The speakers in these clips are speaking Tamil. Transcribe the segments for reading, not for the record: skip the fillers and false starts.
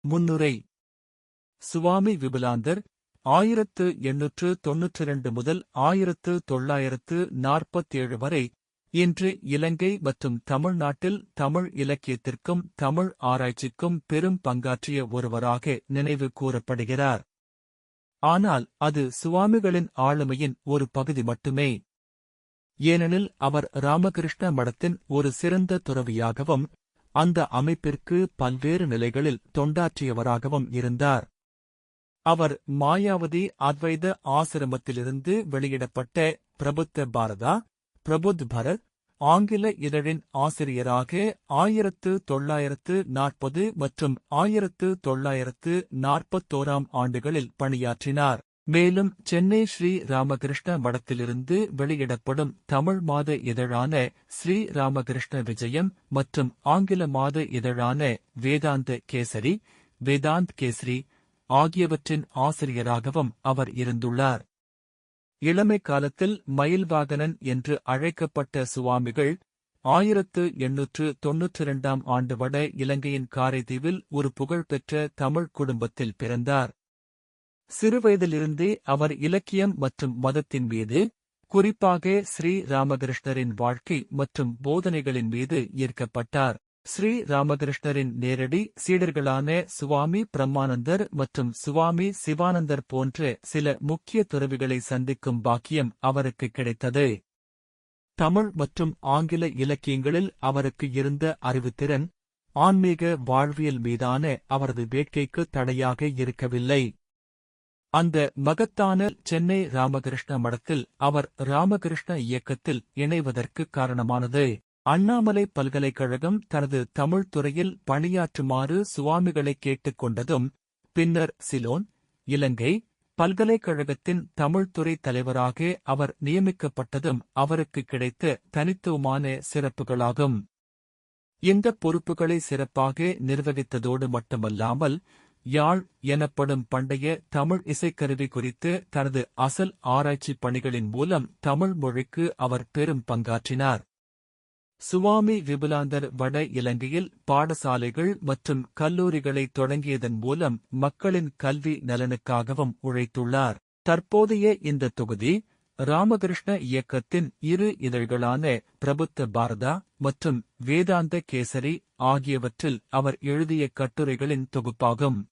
முன்னுரை. சுவாமி விபுலாந்தர் 1892 முதல் 1947 வரை இன்று இலங்கை மற்றும் தமிழ்நாட்டில் தமிழ் இலக்கியத்திற்கும் தமிழ் ஆராய்ச்சிக்கும் பெரும் பங்காற்றிய ஒருவராக நினைவு கூறப்படுகிறார். ஆனால் அது சுவாமிகளின் ஆளுமையின் ஒரு பகுதி மட்டுமே. ஏனெனில் அவர் ராமகிருஷ்ண மடத்தின் ஒரு சிறந்த துறவியாகவும் அந்த அமைப்பிற்கு பல்வேறு நிலைகளில் தொண்டாற்றியவராகவும் இருந்தார். அவர் மாயாவதி அத்வைத ஆசிரமத்திலிருந்து வெளியிடப்பட்ட பிரபுத்த பாரதா, பிரபுத் பரத் ஆங்கில இதழின் ஆசிரியராக 1940 மற்றும் 1941 ஆண்டுகளில் பணியாற்றினார். மேலும் சென்னை ஸ்ரீ ராமகிருஷ்ண மடத்திலிருந்து வெளியிடப்படும் தமிழ் மாத இதழான ஸ்ரீ ராமகிருஷ்ண விஜயம் மற்றும் ஆங்கில மாத இதழான வேதாந்த கேசரி, வேதாந்த் கேசரி ஆகியவற்றின் ஆசிரியராகவும் அவர் இருந்துள்ளார். இளமை காலத்தில் மயில்வாகனன் என்று அழைக்கப்பட்ட சுவாமிகள் 1892 ஆண்டு வட இலங்கையின் காரைதீவில் ஒரு புகழ்பெற்ற தமிழ் குடும்பத்தில் பிறந்தார். சிறுவயதிலிருந்தே அவர் இலக்கியம் மற்றும் மதத்தின் மீது, குறிப்பாக ஸ்ரீ ராமகிருஷ்ணரின் வாழ்க்கை மற்றும் போதனைகளின் மீது ஈர்க்கப்பட்டார். ஸ்ரீ ராமகிருஷ்ணரின் நேரடி சீடர்களான சுவாமி பிரம்மானந்தர் மற்றும் சுவாமி சிவானந்தர் போன்ற சில முக்கிய துறவிகளை சந்திக்கும் பாக்கியம் அவருக்கு கிடைத்தது. தமிழ் மற்றும் ஆங்கில இலக்கியங்களில் அவருக்கு இருந்த அறிவுத்திறன், ஆன்மீக வாழ்வியல் மீதான அவரது வேட்கைக்கு தடையாக இருக்கவில்லை. அந்த மகத்தான சென்னை ராமகிருஷ்ண மடத்தில் அவர் ராமகிருஷ்ண இயக்கத்தில் இணைவதற்கு காரணமானது. அண்ணாமலை பல்கலைக்கழகம் தனது தமிழ் துறையில் பணியாற்றுமாறு சுவாமிகளை கேட்டுக்கொண்டதும், பின்னர் சிலோன், இலங்கை பல்கலைக்கழகத்தின் தமிழ்துறை தலைவராக அவர் நியமிக்கப்பட்டதும் அவருக்கு கிடைத்த தனித்துவமான சிறப்புகளாகும். இந்த பொறுப்புகளை சிறப்பாக நிர்வகித்ததோடு மட்டுமல்லாமல், யாழ் எனப்படும் பண்டைய தமிழ் இசைக்கருவி குறித்து தனது அசல் ஆராய்ச்சி பணிகளின் மூலம் தமிழ் மொழிக்கு அவர் பெரும் பங்காற்றினார். சுவாமி விபுலாந்தர் வட இலங்கையில் பாடசாலைகள் மற்றும் கல்லூரிகளை தொடங்கியதன் மூலம் மக்களின் கல்வி நலனுக்காகவும் உழைத்துள்ளார். தற்போதைய இந்த தொகுதி ராமகிருஷ்ண இயக்கத்தின் இரு இதழ்களான பிரபுத்த பாரதா மற்றும் வேதாந்த கேசரி ஆகியவற்றில் அவர் எழுதிய கட்டுரைகளின் தொகுப்பாகும்.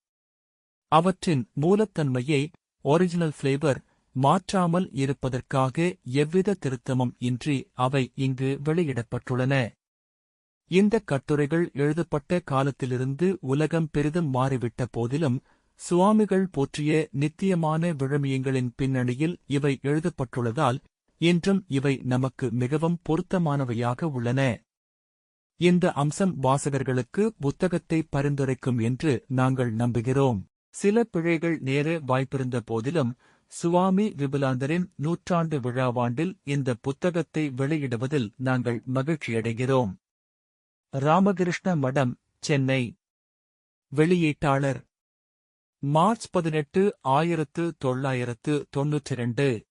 அவற்றின் மூலத்தன்மையை, ஒரிஜினல் ஃபிளேவர், மாற்றாமல் இருப்பதற்காக எவ்வித திருத்தமும் இன்றி அவை இங்கு வெளியிடப்பட்டுள்ளன. இந்த கட்டுரைகள் எழுதப்பட்ட காலத்திலிருந்து உலகம் பெரிதும் மாறிவிட்ட போதிலும், சுவாமிகள் போற்றிய நித்தியமான விழுமியங்களின் பின்னணியில் இவை எழுதப்பட்டுள்ளதால் இன்றும் இவை நமக்கு மிகவும் பொருத்தமானவையாக உள்ளன. இந்த அம்சம் வாசகர்களுக்கு புத்தகத்தை பரிந்துரைக்கும் என்று நாங்கள் நம்புகிறோம். சில பிழைகள் நேர வாய்ப்பிருந்த போதிலும், சுவாமி விபுலாந்தரின் 100ஆண்டு விழாவாண்டில் இந்த புத்தகத்தை வெளியிடுவதில் நாங்கள் மகிழ்ச்சியடைகிறோம். ராமகிருஷ்ண மடம், சென்னை. வெளியீட்டாளர் மார்ச் 18, 1992.